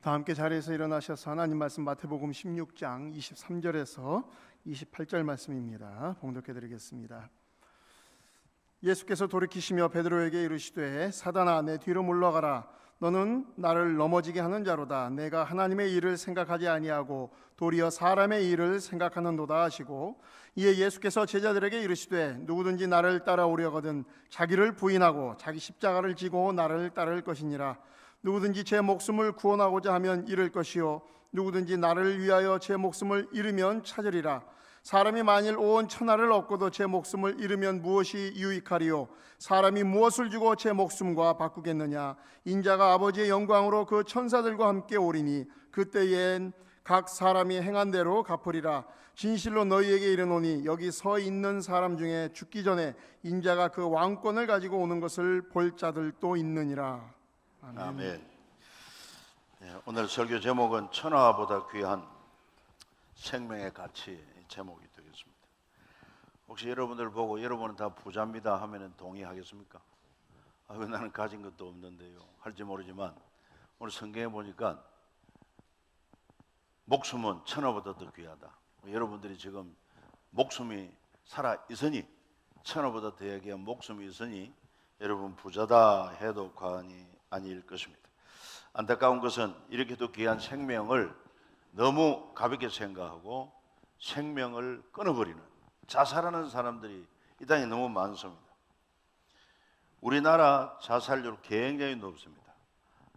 다 함께 자리에서 일어나셔서 하나님 말씀 마태복음 16장 23절에서 28절 말씀입니다. 봉독해 드리겠습니다. 예수께서 돌이키시며 베드로에게 이르시되 사단아 내 뒤로 물러가라. 너는 나를 넘어지게 하는 자로다. 내가 하나님의 일을 생각하지 아니하고 도리어 사람의 일을 생각하는도다 하시고, 이에 예수께서 제자들에게 이르시되 누구든지 나를 따라오려거든 자기를 부인하고 자기 십자가를 지고 나를 따를 것이니라. 누구든지 제 목숨을 구원하고자 하면 잃을 것이요 누구든지 나를 위하여 제 목숨을 잃으면 찾으리라. 사람이 만일 온 천하를 얻고도 제 목숨을 잃으면 무엇이 유익하리요? 사람이 무엇을 주고 제 목숨과 바꾸겠느냐? 인자가 아버지의 영광으로 그 천사들과 함께 오리니 그때엔 각 사람이 행한 대로 갚으리라. 진실로 너희에게 이르노니 여기 서 있는 사람 중에 죽기 전에 인자가 그 왕권을 가지고 오는 것을 볼 자들도 있느니라. 아멘. 아멘. 오늘 설교 제목은 천하보다 귀한 생명의 가치 제목이 되겠습니다. 혹시 여러분들 보고 여러분은 다 부자입니다 하면은 동의하겠습니까? 왜 나는 가진 것도 없는데요 할지 모르지만, 오늘 성경에 보니까 목숨은 천하보다 더 귀하다. 여러분들이 지금 목숨이 살아 있으니, 천하보다 더 귀한 목숨이 있으니 여러분 부자다 해도 과언이 아닐 것입니다. 안타까운 것은 이렇게도 귀한 생명을 너무 가볍게 생각하고 생명을 끊어버리는, 자살하는 사람들이 이 땅에 너무 많습니다. 우리나라 자살률 굉장히 높습니다.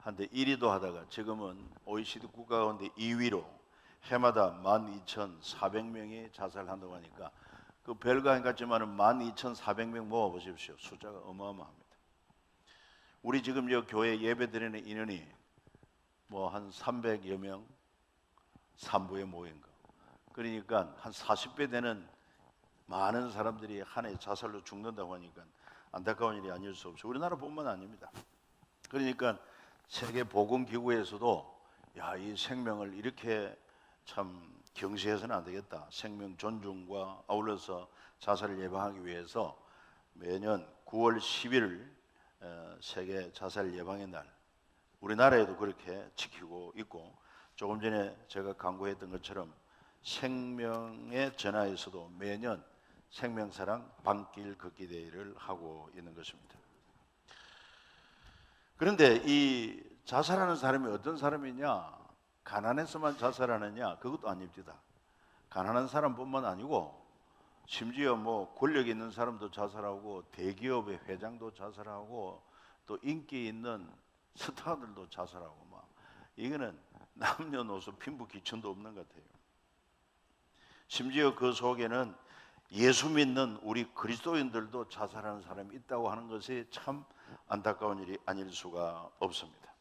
한때 1위도 하다가 지금은 OECD 국가 가운데 2위로 해마다 12,400명이 자살한다고 하니까 그 별거 아닌 것 같지만 12,400명 모아보십시오. 숫자가 어마어마합니다. 우리 지금 여 교회 예배 드리는 인원이 뭐 한 300여 명 산부에 모인 거, 그러니까 한 40배 되는 많은 사람들이 한 해 자살로 죽는다고 하니까 안타까운 일이 아닐 수 없어요. 우리나라뿐만 아닙니다. 그러니까 세계보건기구에서도 이 생명을 이렇게 참 경시해서는 안 되겠다, 생명 존중과 아울러서 자살을 예방하기 위해서 매년 9월 10일 세계 자살 예방의 날, 우리나라에도 그렇게 지키고 있고, 조금 전에 제가 강구했던 것처럼 생명의 전화에서도 매년 생명사랑 밤길 걷기 대회를 하고 있는 것입니다. 그런데 이 자살하는 사람이 어떤 사람이냐, 가난해서만 자살하느냐, 그것도 아닙니다. 가난한 사람뿐만 아니고 심지어 뭐 권력 있는 사람도 자살하고 대기업의 회장도 자살하고 또 인기 있는 스타들도 자살하고, 막 이거는 남녀노소 핀부 기천도 없는 것 같아요. 심지어 그 속에는 예수 믿는 우리 그리스도인들도 자살하는 사람이 있다고 하는 것이 참 안타까운 일이 아닐 수가 없습니다.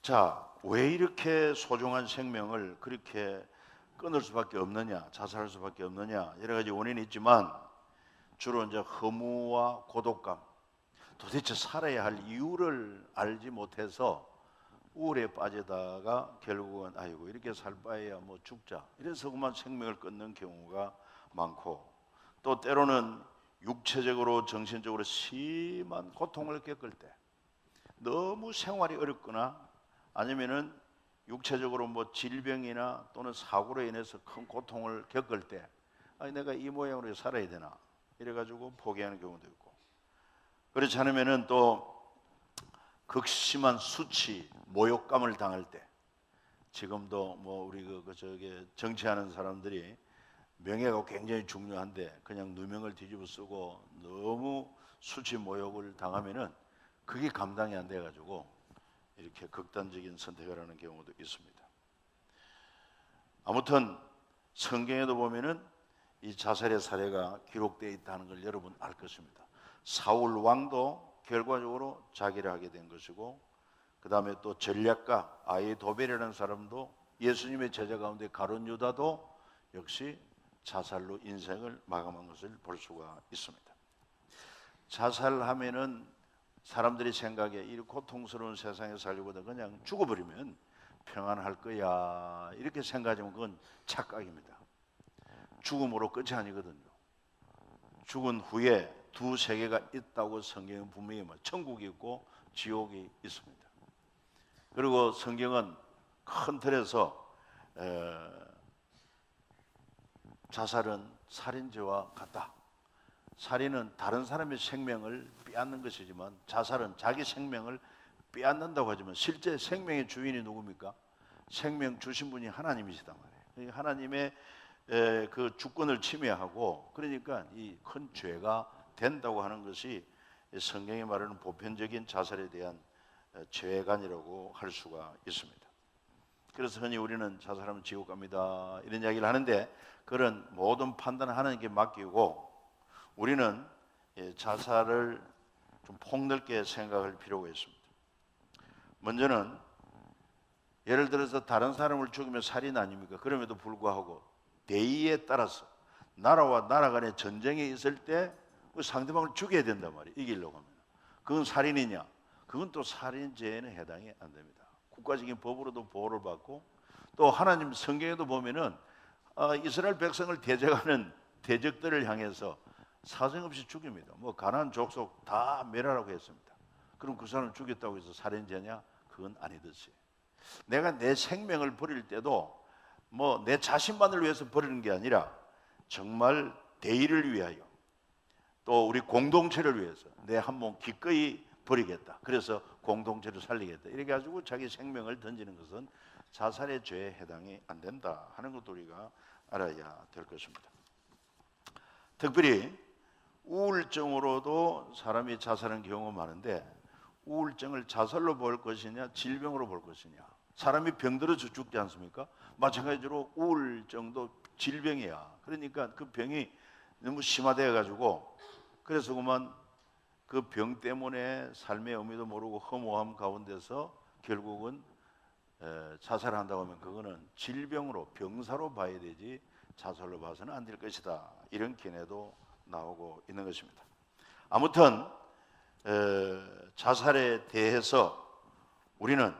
자, 왜 이렇게 소중한 생명을 그렇게 끊을 수밖에 없느냐, 자살할 수밖에 없느냐, 여러 가지 원인이 있지만 주로 이제 허무와 고독감, 도대체 살아야 할 이유를 알지 못해서 우울에 빠지다가 결국은 아이고 이렇게 살 바에야 뭐 죽자, 이래서 그만 생명을 끊는 경우가 많고, 또 때로는 육체적으로 정신적으로 심한 고통을 겪을 때, 너무 생활이 어렵거나 아니면은 육체적으로 뭐 질병이나 또는 사고로 인해서 큰 고통을 겪을 때, 내가 이 모양으로 살아야 되나 이래가지고 포기하는 경우도 있고, 그렇지 않으면은 또 극심한 수치, 모욕감을 당할 때, 지금도 뭐 우리 저기 정치하는 사람들이 명예가 굉장히 중요한데 그냥 누명을 뒤집어 쓰고 너무 수치 모욕을 당하면은 그게 감당이 안 돼가지고 이렇게 극단적인 선택을 하는 경우도 있습니다. 아무튼 성경에도 보면은 이 자살의 사례가 기록되어 있다는 걸 여러분 알 것입니다. 사울 왕도 결과적으로 자기를 하게 된 것이고, 그 다음에 또 전략가 아히도벨이라는 사람도, 예수님의 제자 가운데 가룟 유다도 역시 자살로 인생을 마감한 것을 볼 수가 있습니다. 자살하면은 사람들이 생각에 이 고통스러운 세상에 살기보다 그냥 죽어버리면 평안할 거야 이렇게 생각하면 그건 착각입니다. 죽음으로 끝이 아니거든요. 죽은 후에 두 세계가 있다고 성경은 분명히 말해요. 천국이 있고 지옥이 있습니다. 그리고 성경은 큰 틀에서 자살은 살인죄와 같다. 살인은 다른 사람의 생명을 빼앗는 것이지만 자살은 자기 생명을 빼앗는다고 하지만 실제 생명의 주인이 누굽니까? 생명 주신 분이 하나님이시단 말이에요. 하나님의 그 주권을 침해하고 그러니까 이 큰 죄가 된다고 하는 것이 성경이 말하는 보편적인 자살에 대한 죄관이라고 할 수가 있습니다. 그래서 흔히 우리는 자살하면 지옥 갑니다 이런 이야기를 하는데 그런 모든 판단을 하나님께 맡기고 우리는 자살을 좀 폭넓게 생각할 필요가 있습니다. 먼저는 예를 들어서 다른 사람을 죽이면 살인 아닙니까? 그럼에도 불구하고 대의에 따라서 나라와 나라 간의 전쟁이 있을 때 상대방을 죽여야 된단 말이에요. 이기려고 하면. 그건 살인이냐? 그건 또 살인죄에는 해당이 안 됩니다. 국가적인 법으로도 보호를 받고 또 하나님 성경에도 보면은 이스라엘 백성을 대적하는 대적들을 향해서 사정없이 죽입니다. 뭐 가나안 족속 다 멸하라고 했습니다. 그럼 그 사람을 죽였다고 해서 살인죄냐? 그건 아니듯이 내가 내 생명을 버릴 때도 뭐 내 자신만을 위해서 버리는 게 아니라 정말 대의를 위하여 또 우리 공동체를 위해서 내 한 몸 기꺼이 버리겠다. 그래서 공동체를 살리겠다. 이렇게 가지고 자기 생명을 던지는 것은 자살의 죄에 해당이 안 된다 하는 것도 우리가 알아야 될 것입니다. 특별히 우울증으로도 사람이 자살하는 경우가 많은데 우울증을 자살로 볼 것이냐 질병으로 볼 것이냐. 사람이 병들어서 죽지 않습니까? 마찬가지로 우울증도 질병이야. 그러니까 그 병이 너무 심화되어 가지고 그래서 그만 그 병 때문에 삶의 의미도 모르고 허무함 가운데서 결국은 자살한다고 하면 그거는 질병으로 병사로 봐야 되지 자살로 봐서는 안 될 것이다. 이런 견해도 나오고 있는 것입니다. 아무튼 자살에 대해서 우리는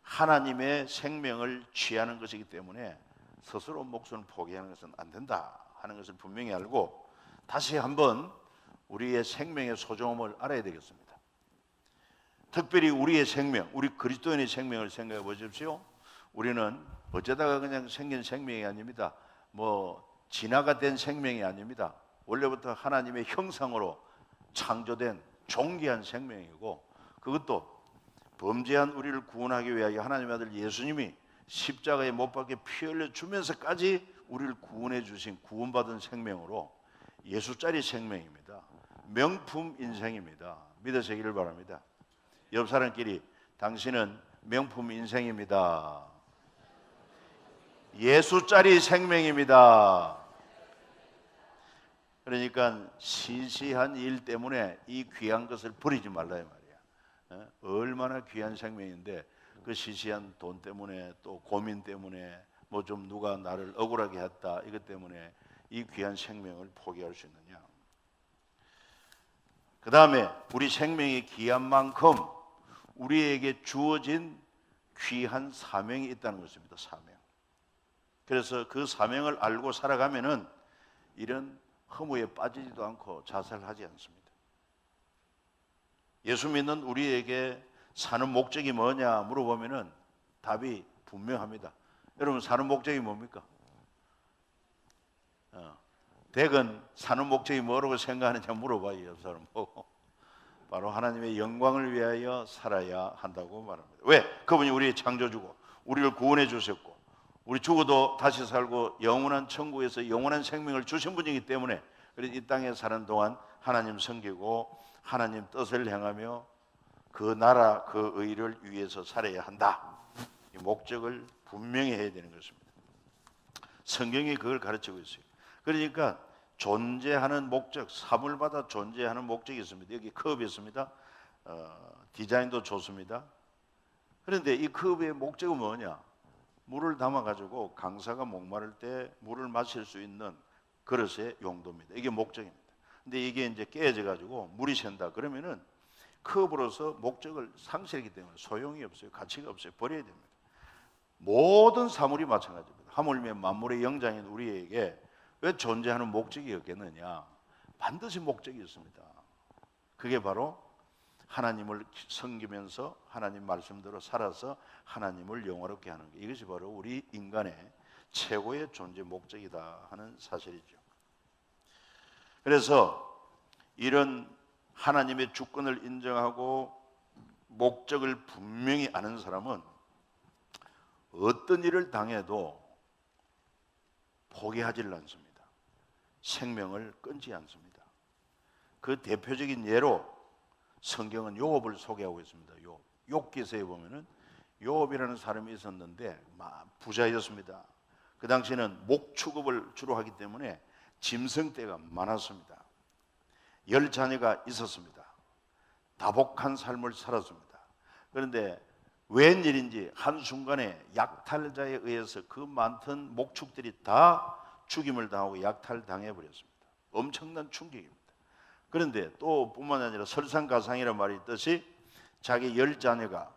하나님의 생명을 취하는 것이기 때문에 스스로 목숨을 포기하는 것은 안 된다 하는 것을 분명히 알고 다시 한번 우리의 생명의 소중함을 알아야 되겠습니다. 특별히 우리의 생명, 우리 그리스도인의 생명을 생각해 보십시오. 우리는 어쩌다가 그냥 생긴 생명이 아닙니다. 뭐 진화가 된 생명이 아닙니다. 원래부터 하나님의 형상으로 창조된 존귀한 생명이고 그것도 범죄한 우리를 구원하기 위하여 하나님의 아들 예수님이 십자가에 못 박혀 피 흘려 주면서까지 우리를 구원해 주신 구원받은 생명으로 예수짜리 생명입니다. 명품 인생입니다. 믿으시기를 바랍니다. 옆 사람끼리 당신은 명품 인생입니다. 예수짜리 생명입니다. 그러니까 시시한 일 때문에 이 귀한 것을 버리지 말라 이 말이야. 얼마나 귀한 생명인데 그 시시한 돈 때문에 또 고민 때문에 뭐 좀 누가 나를 억울하게 했다 이것 때문에 이 귀한 생명을 포기할 수 있느냐. 그 다음에 우리 생명이 귀한 만큼 우리에게 주어진 귀한 사명이 있다는 것입니다. 사명. 그래서 그 사명을 알고 살아가면은 이런 허무에 빠지지도 않고 자살하지 않습니다. 예수 믿는 우리에게 사는 목적이 뭐냐 물어보면은 답이 분명합니다. 여러분 사는 목적이 뭡니까? 대건 사는 목적이 뭐라고 생각하느냐 물어봐요. 옆 사람 보고. 바로 하나님의 영광을 위하여 살아야 한다고 말합니다. 왜? 그분이 우리의 창조주고 우리를 구원해 주셨고 우리 죽어도 다시 살고 영원한 천국에서 영원한 생명을 주신 분이기 때문에 그래서 이 땅에 사는 동안 하나님 섬기고 하나님 뜻을 행하며 그 나라 그 의를 위해서 살아야 한다. 이 목적을 분명히 해야 되는 것입니다. 성경이 그걸 가르치고 있어요. 그러니까 존재하는 목적, 사물마다 존재하는 목적이 있습니다. 여기 컵이 있습니다. 디자인도 좋습니다. 그런데 이 컵의 목적은 뭐냐? 물을 담아가지고 강사가 목마를 때 물을 마실 수 있는 그릇의 용도입니다. 이게 목적입니다. 근데 이게 이제 깨져가지고 물이 샌다 그러면은 컵으로서 목적을 상실했기 때문에 소용이 없어요. 가치가 없어요. 버려야 됩니다. 모든 사물이 마찬가지입니다. 하물며 만물의 영장인 우리에게 왜 존재하는 목적이 없겠느냐? 반드시 목적이 있습니다. 그게 바로 하나님을 섬기면서 하나님 말씀대로 살아서 하나님을 영화롭게 하는 것, 이것이 바로 우리 인간의 최고의 존재 목적이다 하는 사실이죠. 그래서 이런 하나님의 주권을 인정하고 목적을 분명히 아는 사람은 어떤 일을 당해도 포기하지를 않습니다. 생명을 끊지 않습니다. 그 대표적인 예로 성경은 요업을 소개하고 있습니다. 욥기서에 보면은 요업이라는 사람이 있었는데 부자였습니다. 그 당시에는 목축업을 주로 하기 때문에 짐승떼가 많았습니다. 10자녀가 있었습니다. 다복한 삶을 살았습니다. 그런데 웬일인지 한순간에 약탈자에 의해서 그 많던 목축들이 다 죽임을 당하고 약탈당해 버렸습니다. 엄청난 충격입니다. 그런데 또 뿐만 아니라 설상가상이라는 말이 있듯이 자기 10자녀가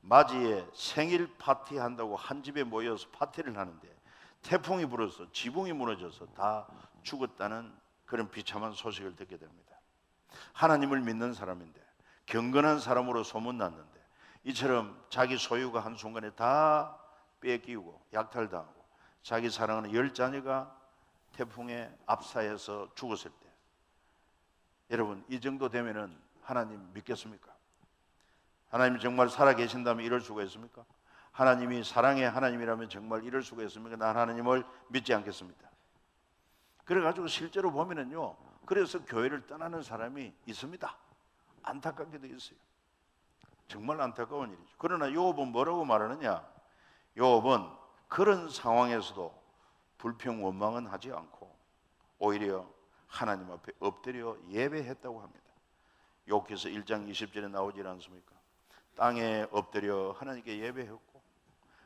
맞이에 생일 파티 한다고 한 집에 모여서 파티를 하는데 태풍이 불어서 지붕이 무너져서 다 죽었다는 그런 비참한 소식을 듣게 됩니다. 하나님을 믿는 사람인데, 경건한 사람으로 소문났는데, 이처럼 자기 소유가 한순간에 다 뺏기고 약탈당하고 자기 사랑하는 10자녀가 태풍에 압사해서 죽었을 때, 여러분, 이 정도 되면은 하나님 믿겠습니까? 하나님이 정말 살아계신다면 이럴 수가 있습니까? 하나님이 사랑의 하나님이라면 정말 이럴 수가 있습니까? 난 하나님을 믿지 않겠습니다. 그래가지고 실제로 보면은요, 그래서 교회를 떠나는 사람이 있습니다. 안타깝게도 있어요. 정말 안타까운 일이죠. 그러나 요업은 뭐라고 말하느냐? 요업은 그런 상황에서도 불평 원망은 하지 않고 오히려 하나님 앞에 엎드려 예배했다고 합니다. 욥기서 1장 20절에 나오지 않습니까? 땅에 엎드려 하나님께 예배했고,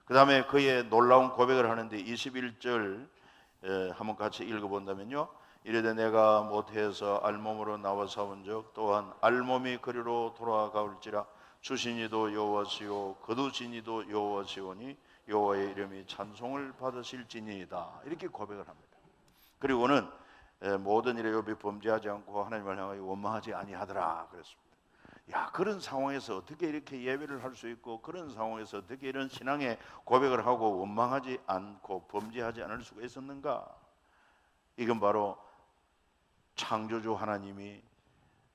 그 다음에 그의 놀라운 고백을 하는데 21절 한번 같이 읽어본다면요, 이르되 내가 모태에서 알몸으로 나와 싸운 적 또한 알몸이 그리로 돌아가올지라 주신 이도 여호와시요 거두신 이도 여호와시오니 여호와의 이름이 찬송을 받으실지니이다, 이렇게 고백을 합니다. 그리고는 모든 일에 욥이 범죄하지 않고 하나님을 향하여 원망하지 아니하더라 그랬습니다. 야, 그런 상황에서 어떻게 이렇게 예배를 할 수 있고, 그런 상황에서 어떻게 이런 신앙의 고백을 하고 원망하지 않고 범죄하지 않을 수가 있었는가? 이건 바로 창조주 하나님이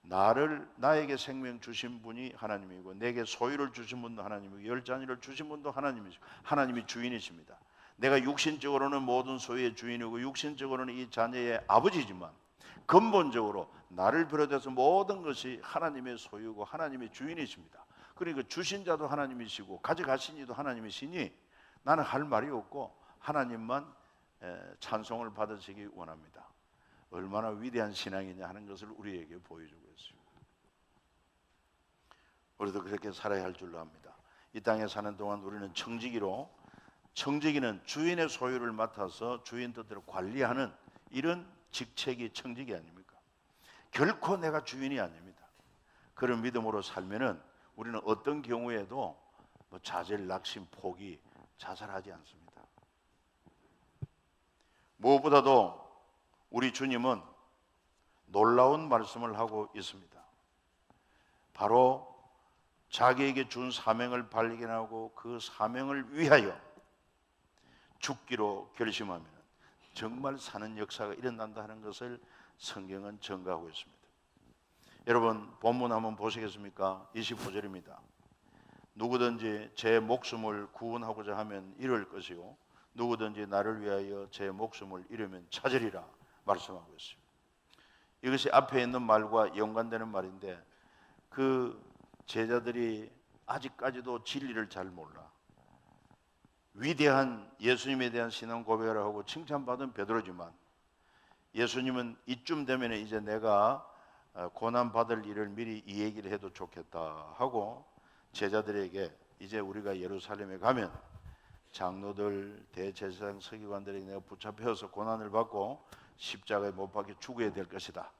나에게 생명 주신 분이 하나님이고, 내게 소유를 주신 분도 하나님이고, 10자녀를 주신 분도 하나님이시고, 하나님이 주인이십니다. 내가 육신적으로는 모든 소유의 주인이고 육신적으로는 이 자녀의 아버지지만 근본적으로 나를 비롯해서 모든 것이 하나님의 소유고 하나님의 주인이십니다. 그러니까 주신 자도 하나님이시고 가져가신 이도 하나님이시니 나는 할 말이 없고 하나님만 찬송을 받으시기 원합니다. 얼마나 위대한 신앙이냐 하는 것을 우리에게 보여주고 있습니다. 우리도 그렇게 살아야 할 줄로 압니다. 이 땅에 사는 동안 우리는 청지기는 주인의 소유를 맡아서 주인 뜻대로 관리하는 이런 직책이 청지기 아닙니까? 결코 내가 주인이 아닙니다. 그런 믿음으로 살면은 우리는 어떤 경우에도 좌절, 낙심, 포기, 자살하지 않습니다. 무엇보다도 우리 주님은 놀라운 말씀을 하고 있습니다. 바로 자기에게 준 사명을 발견하고 그 사명을 위하여 죽기로 결심하면 정말 사는 역사가 일어난다 하는 것을 성경은 증거하고 있습니다. 여러분, 본문 한번 보시겠습니까? 25절입니다. 누구든지 제 목숨을 구원하고자 하면 잃을 것이요 누구든지 나를 위하여 제 목숨을 잃으면 찾으리라 말씀하고 있습니다. 이것이 앞에 있는 말과 연관되는 말인데, 그 제자들이 아직까지도 진리를 잘 몰라 위대한 예수님에 대한 신앙 고백을 하고 칭찬받은 베드로지만, 예수님은 이쯤 되면 이제 내가 고난 받을 일을 미리 이 얘기를 해도 좋겠다 하고 제자들에게 이제 우리가 예루살렘에 가면 장로들, 대제사장, 서기관들에게 내가 붙잡혀서 고난을 받고 십자가에 못 박혀 죽어야 될 것이다.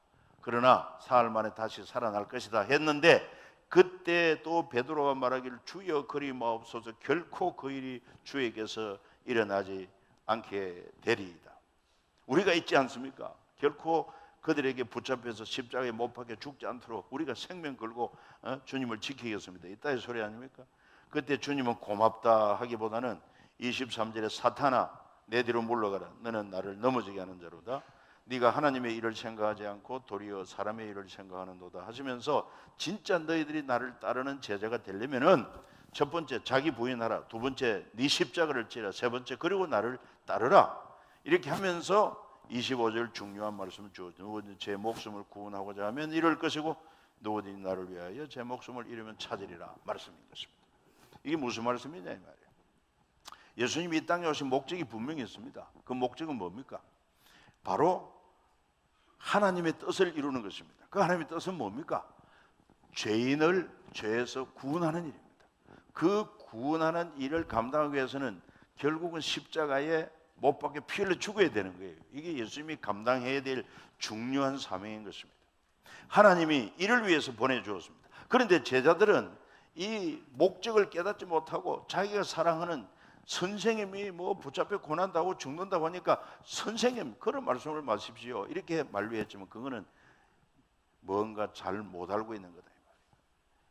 그러나 사흘 만에 다시 살아날 것이다 했는데, 그때 또 베드로가 말하기를 주여 그리 마옵소서, 결코 그 일이 주에게서 일어나지 않게 되리이다. 우리가 있지 않습니까? 결코 그들에게 붙잡혀서 십자가에 못 박혀 죽지 않도록 우리가 생명 걸고 주님을 지키겠습니다. 이따의 소리 아닙니까? 그때 주님은 고맙다 하기보다는 23절에 사탄아 내 뒤로 물러가라. 너는 나를 넘어지게 하는 자로다. 네가 하나님의 일을 생각하지 않고 도리어 사람의 일을 생각하는도다 하시면서 진짜 너희들이 나를 따르는 제자가 되려면은 첫 번째 자기 부인하라. 두 번째 네 십자가를 지라. 세 번째 그리고 나를 따르라. 이렇게 하면서 25절 중요한 말씀을 주었죠. 누구든지 제 목숨을 구원하고자 하면 이럴 것이고 누구든지 나를 위하여 제 목숨을 잃으면 찾으리라 말씀인 것입니다. 이게 무슨 말씀이냐 이 말이에요. 예수님이 이 땅에 오신 목적이 분명히 있습니다. 그 목적은 뭡니까? 바로 하나님의 뜻을 이루는 것입니다. 그 하나님의 뜻은 뭡니까? 죄인을 죄에서 구원하는 일입니다. 그 구원하는 일을 감당하기 위해서는 결국은 십자가에 못 박혀 피 흘려 죽어야 되는 거예요. 이게 예수님이 감당해야 될 중요한 사명인 것입니다. 하나님이 이를 위해서 보내주었습니다. 그런데 제자들은 이 목적을 깨닫지 못하고 자기가 사랑하는 선생님이 뭐 붙잡혀 고난다고 죽는다고 하니까 선생님 그런 말씀을 마십시오 이렇게 만류했지만 그거는 뭔가 잘 못 알고 있는 거다.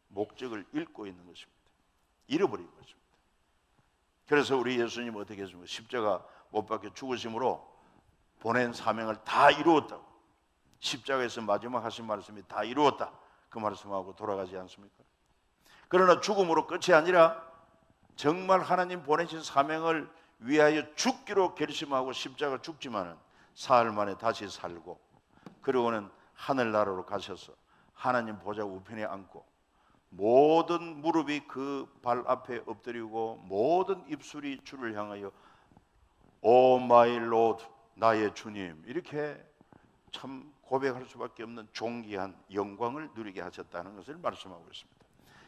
목적을 잃고 있는 것입니다. 잃어버린 것입니다. 그래서 우리 예수님 어떻게 했습니까? 십자가 못 박혀 죽으심으로 보낸 사명을 다 이루었다고. 십자가에서 마지막 하신 말씀이 다 이루었다. 그 말씀하고 돌아가지 않습니까? 그러나 죽음으로 끝이 아니라 정말 하나님 보내신 사명을 위하여 죽기로 결심하고 십자가 죽지만은 사흘 만에 다시 살고 그리고는 하늘나라로 가셔서 하나님 보좌 우편에 앉고 모든 무릎이 그 발 앞에 엎드리고 모든 입술이 주를 향하여 오 마이 로드 나의 주님 이렇게 참 고백할 수밖에 없는 존귀한 영광을 누리게 하셨다는 것을 말씀하고 있습니다.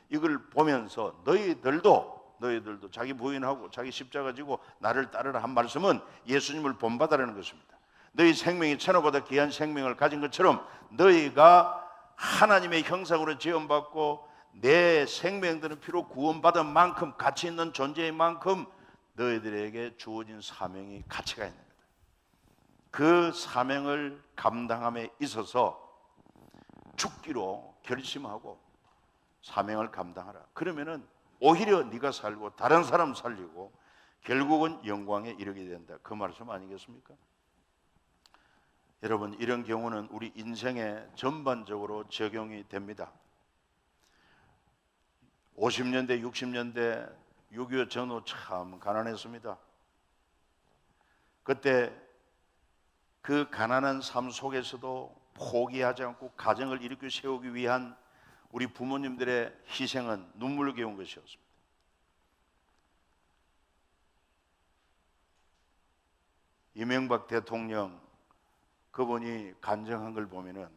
이걸 보면서 너희들도 자기 부인하고 자기 십자가 지고 나를 따르라 한 말씀은 예수님을 본받으라는 것입니다. 너희 생명이 천하보다 귀한 생명을 가진 것처럼 너희가 하나님의 형상으로 지음받고 내 생명들은 피로 구원받은 만큼 가치 있는 존재인 만큼 너희들에게 주어진 사명이 가치가 있는 거다. 그 사명을 감당함에 있어서 죽기로 결심하고 사명을 감당하라. 그러면은 오히려 네가 살고 다른 사람 살리고 결국은 영광에 이르게 된다. 그 말씀 아니겠습니까? 여러분 이런 경우는 우리 인생에 전반적으로 적용이 됩니다. 50년대 60년대 6.25 전후 참 가난했습니다. 그때 그 가난한 삶 속에서도 포기하지 않고 가정을 일으켜 세우기 위한 우리 부모님들의 희생은 눈물겨운 것이었습니다. 이명박 대통령 그분이 간증한 걸 보면은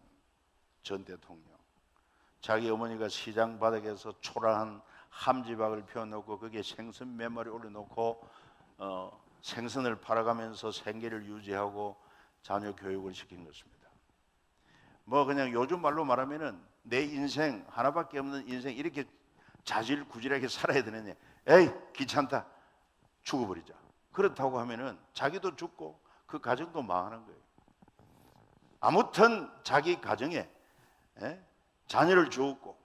전 대통령 자기 어머니가 시장 바닥에서 초라한 함지박을 펴놓고 거기에 생선 몇 마리 올려놓고 생선을 팔아가면서 생계를 유지하고 자녀 교육을 시킨 것입니다. 뭐 그냥 요즘 말로 말하면은 내 인생 하나밖에 없는 인생 이렇게 자질구질하게 살아야 되느냐? 에이 귀찮다 죽어버리자. 그렇다고 하면은 자기도 죽고 그 가정도 망하는 거예요. 아무튼 자기 가정에 자녀를 주었고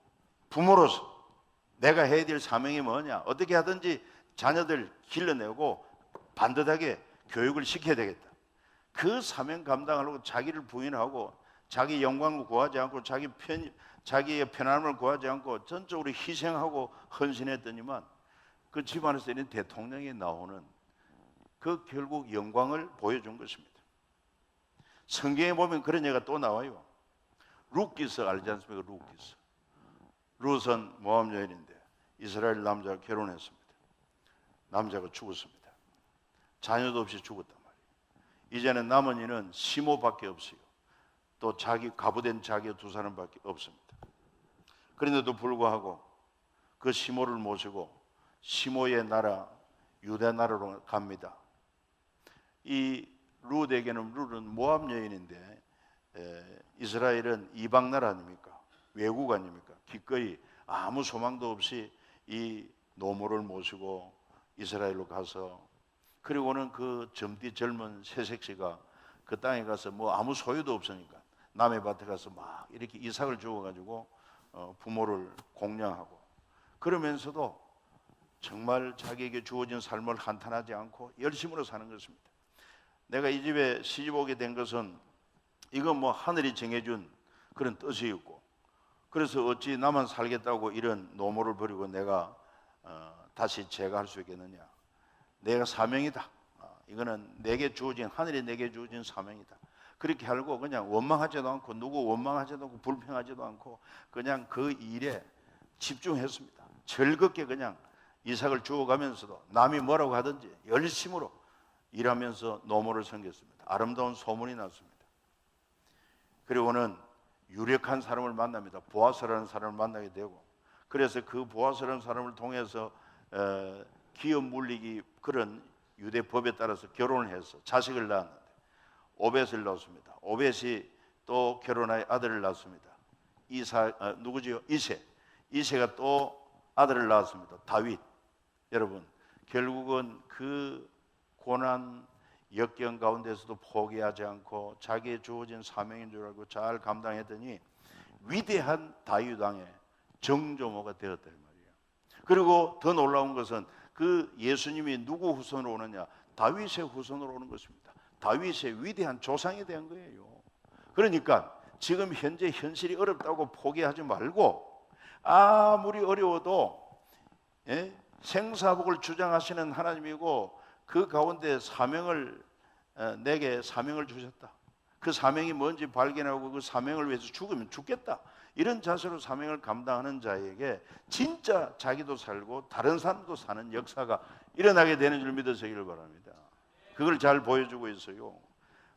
부모로서 내가 해야 될 사명이 뭐냐? 어떻게 하든지 자녀들 길러내고 반듯하게 교육을 시켜야 되겠다. 그 사명 감당하려고 자기를 부인하고 자기 영광을 구하지 않고 자기의 편안함을 구하지 않고 전적으로 희생하고 헌신했더니만 그 집안에서 있는 대통령이 나오는 그 결국 영광을 보여준 것입니다. 성경에 보면 그런 예가 또 나와요. 룻기스 알지 않습니까? 룻기스. 룻은 모압 여인인데 이스라엘 남자가 결혼했습니다. 남자가 죽었습니다. 자녀도 없이 죽었단 말이에요. 이제는 남은 이는 시모밖에 없어요. 또 자기 가부된 자기 두 사람밖에 없습니다. 그런데도 불구하고 그 시모를 모시고 시모의 나라 유대 나라로 갑니다. 이 룻에게는 룻은 모압 여인인데 이스라엘은 이방 나라 아닙니까? 외국 아닙니까? 기꺼이 아무 소망도 없이 이 노모를 모시고 이스라엘로 가서 그리고는 그 젊디 젊은 새색시가 그 땅에 가서 뭐 아무 소유도 없으니까 남의 밭에 가서 막 이렇게 이삭을 주워가지고 부모를 공양하고, 그러면서도 정말 자기에게 주어진 삶을 한탄하지 않고 열심으로 사는 것입니다. 내가 이 집에 시집 오게 된 것은 이건 뭐 하늘이 정해준 그런 뜻이었고, 그래서 어찌 나만 살겠다고 이런 노모를 버리고 내가 다시 제가 할 수 있겠느냐. 내가 사명이다. 이거는 내게 주어진, 하늘이 내게 주어진 사명이다. 그렇게 알고 그냥 원망하지도 않고, 누구 원망하지도 않고 불평하지도 않고 그냥 그 일에 집중했습니다. 즐겁게 그냥 이삭을 주워가면서도 남이 뭐라고 하든지 열심으로 일하면서 노모를 섬겼습니다. 아름다운 소문이 났습니다. 그리고는 유력한 사람을 만납니다. 보아스라는 사람을 만나게 되고, 그래서 그 보아스라는 사람을 통해서 기업 물리기 그런 유대 법에 따라서 결혼을 해서 자식을 낳았는데 오벳을 낳습니다. 오벳이 또 결혼하여 아들을 낳습니다. 누구지요? 이새가 또 아들을 낳았습니다. 다윗. 여러분, 결국은 그 고난 역경 가운데서도 포기하지 않고 자기의 주어진 사명인 줄 알고 잘 감당했더니 위대한 다윗 왕의 정조모가 되었단 말이에요. 그리고 더 놀라운 것은 그 예수님이 누구 후손으로 오느냐? 다윗의 후손으로 오는 것입니다. 다윗의 위대한 조상이 된 거예요. 그러니까 지금 현재 현실이 어렵다고 포기하지 말고, 아무리 어려워도 생사복을 주장하시는 하나님이고 그 가운데 내게 사명을 주셨다. 그 사명이 뭔지 발견하고 그 사명을 위해서 죽으면 죽겠다. 이런 자세로 사명을 감당하는 자에게 진짜 자기도 살고 다른 사람도 사는 역사가 일어나게 되는 줄 믿으시기를 바랍니다. 그걸 잘 보여주고 있어요.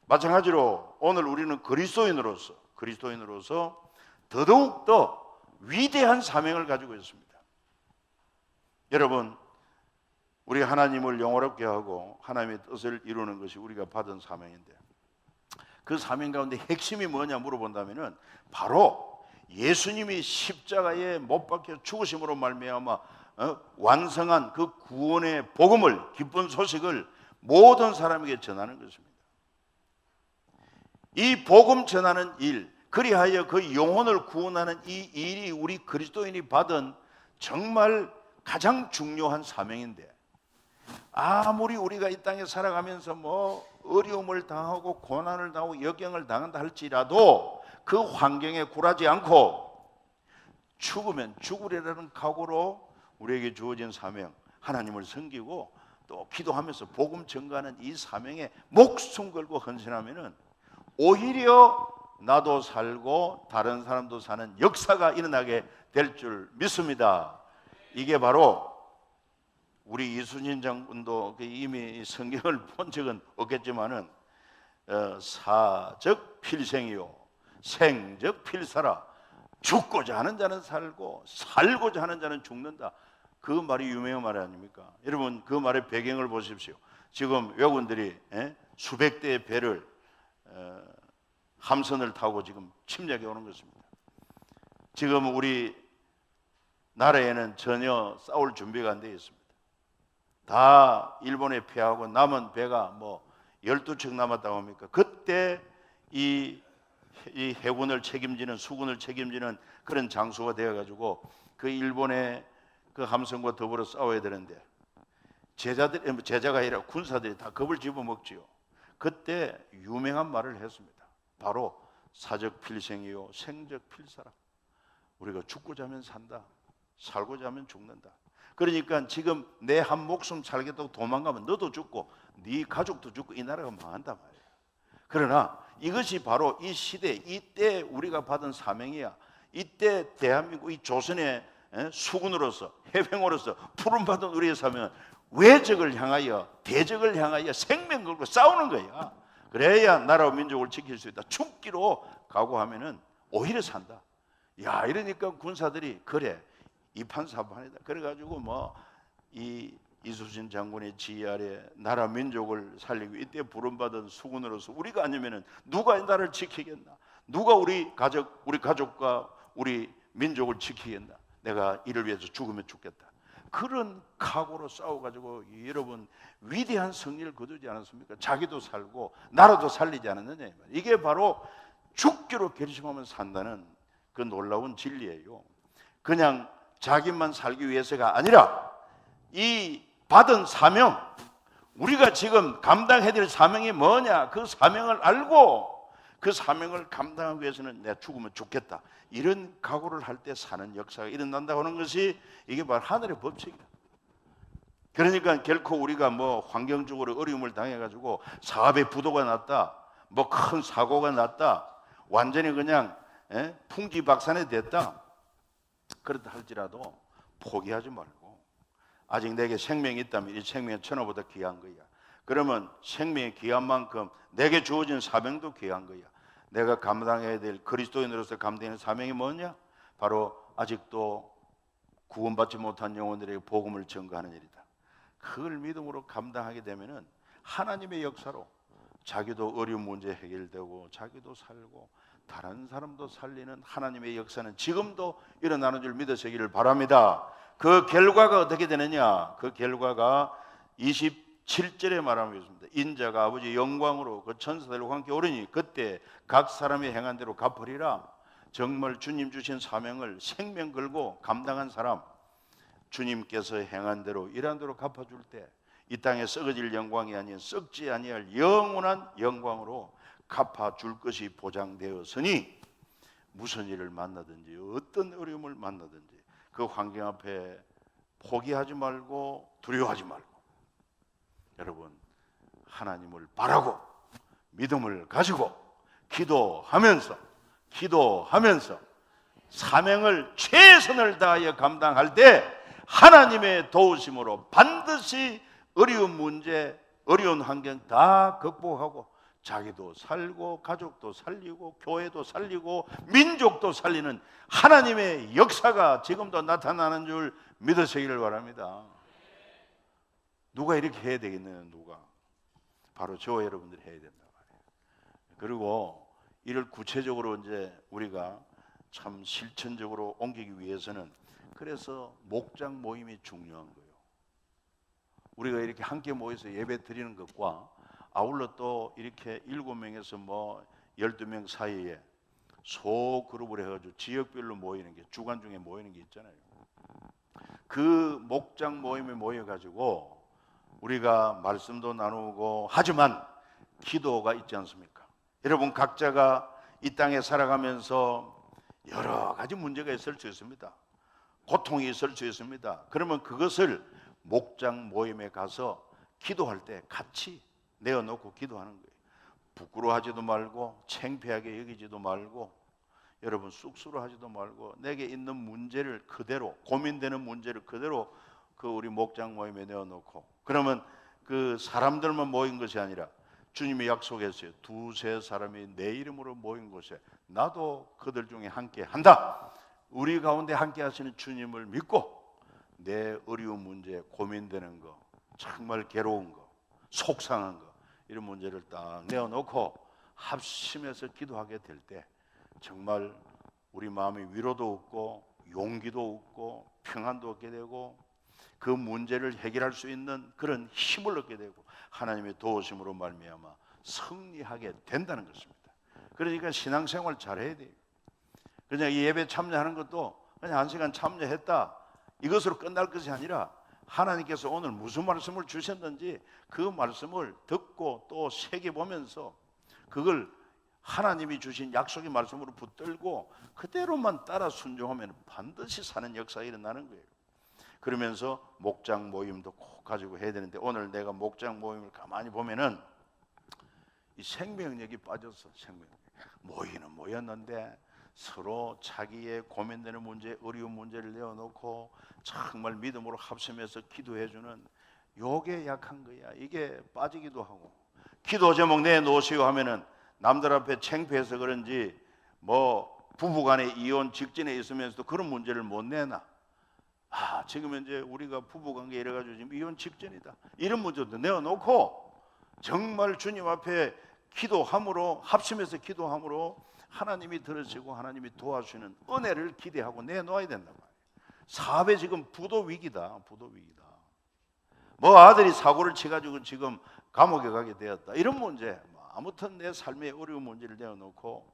마찬가지로 오늘 우리는 그리스도인으로서 더더욱 더 위대한 사명을 가지고 있습니다. 여러분, 우리 하나님을 영화롭게 하고 하나님의 뜻을 이루는 것이 우리가 받은 사명인데, 그 사명 가운데 핵심이 뭐냐 물어본다면은 바로 예수님이 십자가에 못 박혀 죽으심으로 말미암아 완성한 그 구원의 복음을, 기쁜 소식을 모든 사람에게 전하는 것입니다. 이 복음 전하는 일, 그리하여 그 영혼을 구원하는 이 일이 우리 그리스도인이 받은 정말 가장 중요한 사명인데, 아무리 우리가 이 땅에 살아가면서 뭐 어려움을 당하고 고난을 당하고 역경을 당한다 할지라도 그 환경에 굴하지 않고 죽으면 죽으리라는 각오로 우리에게 주어진 사명, 하나님을 섬기고 또 기도하면서 복음 전가하는 이 사명에 목숨 걸고 헌신하면은 오히려 나도 살고 다른 사람도 사는 역사가 일어나게 될 줄 믿습니다. 이게 바로 우리 이순신 장군도 이미 성경을 본 적은 없겠지만은 사적 필생이요 생적 필사라. 죽고자 하는 자는 살고 살고자 하는 자는 죽는다. 그 말이 유명한 말 아닙니까? 여러분, 그 말의 배경을 보십시오. 지금 외국인들이 수백 대의 배를 함선을 타고 지금 침략해 오는 것입니다. 지금 우리 나라에는 전혀 싸울 준비가 안 되어 있습니다. 다 일본에 패하고 남은 배가 뭐 12척 남았다고 합니까? 그때 이 해군을 책임지는, 수군을 책임지는 그런 장소가 되어가지고 그 일본의 그 함선과 더불어 싸워야 되는데 제자가 아니라 군사들이 다 겁을 집어먹지요. 그때 유명한 말을 했습니다. 바로 사적 필생이요 생적 필사라. 우리가 죽고자 하면 산다, 살고자 하면 죽는다. 그러니까 지금 내 한 목숨 살겠다고 도망가면 너도 죽고 네 가족도 죽고 이 나라가 망한단 말이에요. 그러나 이것이 바로 이 시대, 이때 우리가 받은 사명이야. 이때 대한민국 이 조선의 수군으로서, 해병으로서 부름받은 우리의 사명은 외적을 향하여, 대적을 향하여 생명 걸고 싸우는 거야. 그래야 나라와 민족을 지킬 수 있다. 죽기로 각오하면은 오히려 산다. 야, 이러니까 군사들이 그래, 이판사판이다. 그래가지고 뭐 이순신 장군의 지휘 아래 나라 민족을 살리고 이때 부름받은 수군으로서 우리가 아니면은 누가 이 나라를 지키겠나? 누가 우리 가족과 우리 민족을 지키겠나? 내가 이를 위해서 죽으면 죽겠다. 그런 각오로 싸워가지고 여러분 위대한 승리를 거두지 않았습니까? 자기도 살고 나라도 살리지 않았느냐. 이게 바로 죽기로 결심하면 산다는 그 놀라운 진리예요. 그냥 자기만 살기 위해서가 아니라 이 받은 사명, 우리가 지금 감당해야 될 사명이 뭐냐, 그 사명을 알고 그 사명을 감당하기 위해서는 내가 죽으면 죽겠다, 이런 각오를 할 때 사는 역사가 일어난다고 하는 것이 이게 바로 하늘의 법칙이다. 그러니까 결코 우리가 뭐 환경적으로 어려움을 당해가지고 사업에 부도가 났다, 뭐 큰 사고가 났다, 완전히 그냥 풍지박산이 됐다, 그렇다 할지라도 포기하지 말고 아직 내게 생명이 있다면 이 생명은 천하보다 귀한 거야. 그러면 생명이 귀한 만큼 내게 주어진 사명도 귀한 거야. 내가 감당해야 될, 그리스도인으로서 감당해야 할 사명이 뭐냐? 바로 아직도 구원받지 못한 영혼들에게 복음을 전가하는 일이다. 그걸 믿음으로 감당하게 되면은 하나님의 역사로 자기도 어려운 문제 해결되고 자기도 살고 다른 사람도 살리는 하나님의 역사는 지금도 일어나는 줄 믿으시기를 바랍니다. 그 결과가 어떻게 되느냐? 그 결과가 27절에 말하고 있습니다. 인자가 아버지 영광으로 그 천사들과 함께 오르니 그때 각 사람이 행한 대로 갚으리라. 정말 주님 주신 사명을 생명 걸고 감당한 사람, 주님께서 행한 대로 일한 대로 갚아줄 때 이 땅에 썩어질 영광이 아닌 썩지 아니할 영원한 영광으로 갚아줄 것이 보장되었으니 무슨 일을 만나든지 어떤 어려움을 만나든지 그 환경 앞에 포기하지 말고 두려워하지 말고 여러분 하나님을 바라고 믿음을 가지고 기도하면서 사명을 최선을 다하여 감당할 때 하나님의 도우심으로 반드시 어려운 문제, 어려운 환경 다 극복하고 자기도 살고 가족도 살리고 교회도 살리고 민족도 살리는 하나님의 역사가 지금도 나타나는 줄 믿으시기를 바랍니다. 누가 이렇게 해야 되겠느냐? 누가? 바로 저와 여러분들이 해야 된다 말이에요. 그리고 이를 구체적으로 이제 우리가 참 실천적으로 옮기기 위해서는 그래서 목장 모임이 중요한 거예요. 우리가 이렇게 함께 모여서 예배 드리는 것과 아울러 또 이렇게 7명에서 뭐 12명 사이에 소그룹을 해가지고 지역별로 모이는 게 주간 중에 모이는 게 있잖아요. 그 목장 모임에 모여가지고 우리가 말씀도 나누고 하지만 기도가 있지 않습니까? 여러분 각자가 이 땅에 살아가면서 여러 가지 문제가 있을 수 있습니다. 고통이 있을 수 있습니다. 그러면 그것을 목장 모임에 가서 기도할 때 같이 내어놓고 기도하는 거예요. 부끄러워하지도 말고 창피하게 여기지도 말고 여러분 쑥스러워하지도 말고 내게 있는 문제를 그대로, 고민되는 문제를 그대로 그 우리 목장 모임에 내어놓고, 그러면 그 사람들만 모인 것이 아니라 주님이 약속했어요. 2-3 사람이 내 이름으로 모인 곳에 나도 그들 중에 함께 한다. 우리 가운데 함께 하시는 주님을 믿고 내 어려운 문제, 고민되는 거, 정말 괴로운 거, 속상한 거, 이런 문제를 딱 내어놓고 합심해서 기도하게 될 때 정말 우리 마음에 위로도 얻고 용기도 얻고 평안도 얻게 되고 그 문제를 해결할 수 있는 그런 힘을 얻게 되고 하나님의 도우심으로 말미암아 승리하게 된다는 것입니다. 그러니까 신앙생활 잘해야 돼요. 그냥 이 예배 참여하는 것도 그냥 1시간 참여했다 이것으로 끝날 것이 아니라 하나님께서 오늘 무슨 말씀을 주셨는지 그 말씀을 듣고 또 새겨보면서 그걸 하나님이 주신 약속의 말씀으로 붙들고 그대로만 따라 순종하면 반드시 사는 역사가 일어나는 거예요. 그러면서 목장 모임도 꼭 가지고 해야 되는데 오늘 내가 목장 모임을 가만히 보면은 이 생명력이 빠졌어. 생명력. 모이는 모였는데 서로 자기의 고민되는 문제, 어려운 문제를 내어놓고 정말 믿음으로 합심해서 기도해주는 요게 약한 거야. 이게 빠지기도 하고 기도 제목 내놓으시오 하면은 남들 앞에 창피해서 그런지 뭐 부부간에 이혼 직전에 있으면서도 그런 문제를 못 내놔. 지금 현재 우리가 부부관계 이래가지고 지금 이혼 직전이다. 이런 문제도 내어놓고 정말 주님 앞에 기도함으로 합심해서 기도함으로 하나님이 들으시고 하나님이 도와주시는 은혜를 기대하고 내놓아야 된단 말이에요. 사업에 지금 부도 위기다. 뭐 아들이 사고를 쳐가지고 지금 감옥에 가게 되었다. 이런 문제, 아무튼 내 삶의 어려운 문제를 내어놓고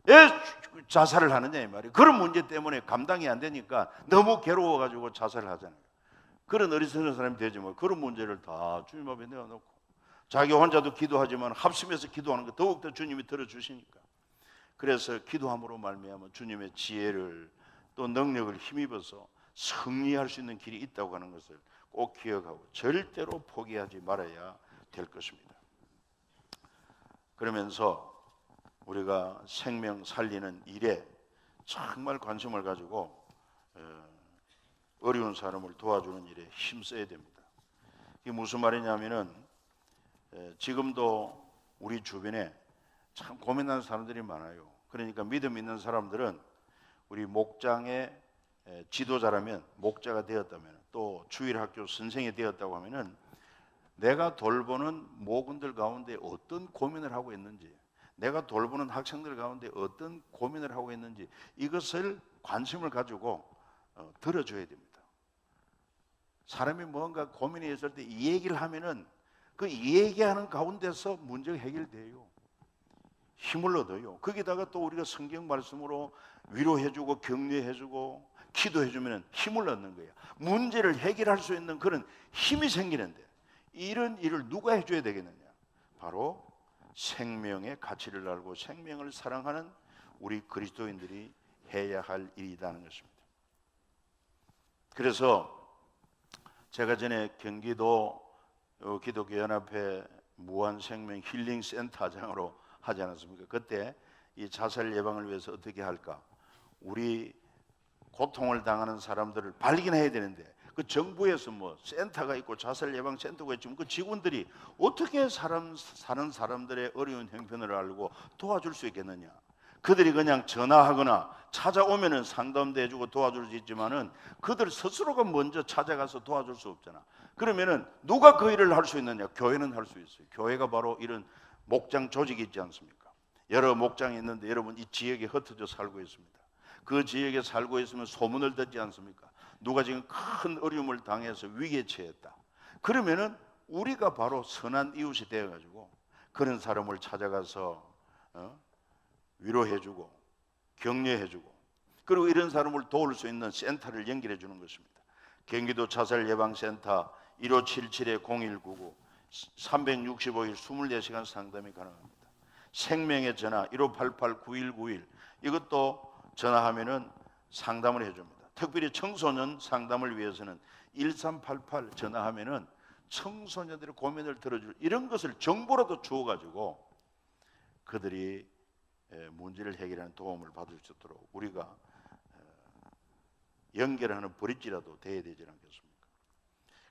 왜 자살을 하느냐 이 말이에요. 그런 문제 때문에 감당이 안 되니까 너무 괴로워가지고 자살을 하잖아요. 그런 어리석은 사람이 되지 뭐. 그런 문제를 다 주님 앞에 내어놓고 자기 혼자도 기도하지만 합심해서 기도하는 거 더욱더 주님이 들어주시니까. 그래서 기도함으로 말미암아 주님의 지혜를 또 능력을 힘입어서 승리할 수 있는 길이 있다고 하는 것을 꼭 기억하고 절대로 포기하지 말아야 될 것입니다. 그러면서 우리가 생명 살리는 일에 정말 관심을 가지고 어려운 사람을 도와주는 일에 힘써야 됩니다. 이게 무슨 말이냐면은 지금도 우리 주변에 참 고민하는 사람들이 많아요. 그러니까 믿음 있는 사람들은 우리 목장의 지도자라면, 목자가 되었다면, 또 주일학교 선생이 되었다고 하면은 내가 돌보는 모군들 가운데 어떤 고민을 하고 있는지, 내가 돌보는 학생들 가운데 어떤 고민을 하고 있는지 이것을 관심을 가지고 들어줘야 됩니다. 사람이 뭔가 고민이 있을 때 이 얘기를 하면은 그 얘기하는 가운데서 문제가 해결돼요. 힘을 얻어요. 거기다가 또 우리가 성경 말씀으로 위로해주고 격려해주고 기도해주면 힘을 얻는 거예요. 문제를 해결할 수 있는 그런 힘이 생기는데 이런 일을 누가 해줘야 되겠느냐? 바로 생명의 가치를 알고 생명을 사랑하는 우리 그리스도인들이 해야 할 일이라는 것입니다. 그래서 제가 전에 경기도 기독교연합회 무한생명 힐링센터장으로 하지 않았습니까? 그때 이 자살 예방을 위해서 어떻게 할까? 우리 고통을 당하는 사람들을 발견해야 되는데 그 정부에서 뭐 센터가 있고 자살 예방 센터가 있지만 그 직원들이 어떻게 사는 사람들의 어려운 형편을 알고 도와줄 수 있겠느냐? 그들이 그냥 전화하거나 찾아오면은 상담도 해주고 도와줄 수 있지만은 그들 스스로가 먼저 찾아가서 도와줄 수 없잖아. 그러면은 누가 그 일을 할 수 있느냐? 교회는 할 수 있어요. 교회가 바로 이런 목장 조직이 있지 않습니까? 여러 목장이 있는데 여러분 이 지역에 흩어져 살고 있습니다. 그 지역에 살고 있으면 소문을 듣지 않습니까? 누가 지금 큰 어려움을 당해서 위기에 처했다. 그러면은 우리가 바로 선한 이웃이 되어가지고 그런 사람을 찾아가서 위로해주고 격려해주고 그리고 이런 사람을 도울 수 있는 센터를 연결해 주는 것입니다. 경기도 자살예방센터 1577-0199 365일 24시간 상담이 가능합니다. 생명의 전화 1588-9191 이것도 전화하면은 상담을 해줍니다. 특별히 청소년 상담을 위해서는 1388 전화하면은 청소년들의 고민을 들어줄 이런 것을 정보라도 주어가지고 그들이 문제를 해결하는 도움을 받을 수 있도록 우리가 연결하는 브릿지라도 돼야 되지 않겠습니까?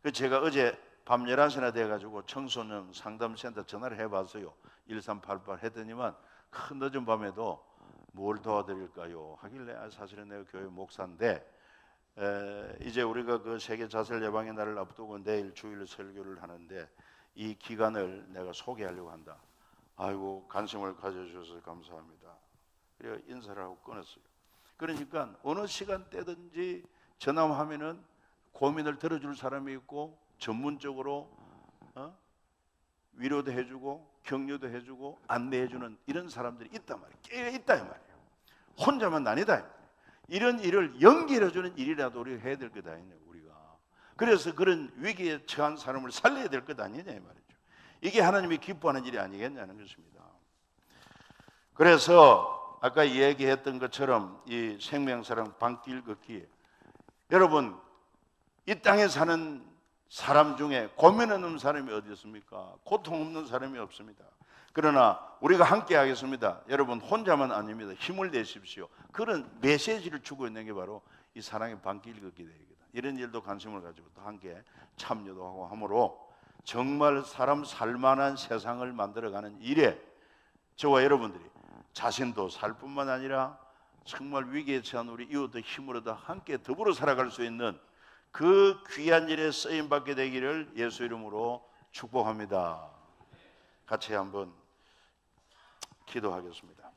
그 제가 어제 밤 11시나 돼가지고 청소년 상담센터 전화를 해봤어요. 1388 했더니만 큰 늦은 밤에도 뭘 도와드릴까요? 하길래 사실은 내가 교회 목사인데 이제 우리가 그 세계 자살 예방의 날을 앞두고 내일 주일 설교를 하는데 이 기간을 내가 소개하려고 한다. 아이고 관심을 가져주셔서 감사합니다. 그래서 인사를 하고 끊었어요. 그러니까 어느 시간대든지 전화하면은 고민을 들어줄 사람이 있고 전문적으로 위로도 해주고 격려도 해주고 안내해주는 이런 사람들이 있단 말이에요. 꽤 있다 이 말이에요. 혼자만 아니다 이 말이에요. 이런 일을 연결해주는 일이라도 우리가 해야 될 것 아니냐 우리가. 그래서 그런 위기에 처한 사람을 살려야 될 것 아니냐 이 말이죠. 이게 하나님이 기뻐하는 일이 아니겠냐는 것입니다. 그래서 아까 얘기했던 것처럼 이 생명사랑 방길 걷기 여러분 이 땅에 사는 사람 중에 고민 없는 사람이 어디 있습니까? 고통 없는 사람이 없습니다. 그러나 우리가 함께 하겠습니다. 여러분 혼자만 아닙니다. 힘을 내십시오. 그런 메시지를 주고 있는 게 바로 이 사랑의 방길 걷기 대회입니다. 이런 일도 관심을 가지고 또 함께 참여도 하고 함으로 정말 사람 살만한 세상을 만들어가는 일에 저와 여러분들이 자신도 살 뿐만 아니라 정말 위기에 처한 우리 이웃도 힘을 얻어 함께 더불어 살아갈 수 있는 그 귀한 일에 쓰임받게 되기를 예수 이름으로 축복합니다. 같이 한번 기도하겠습니다.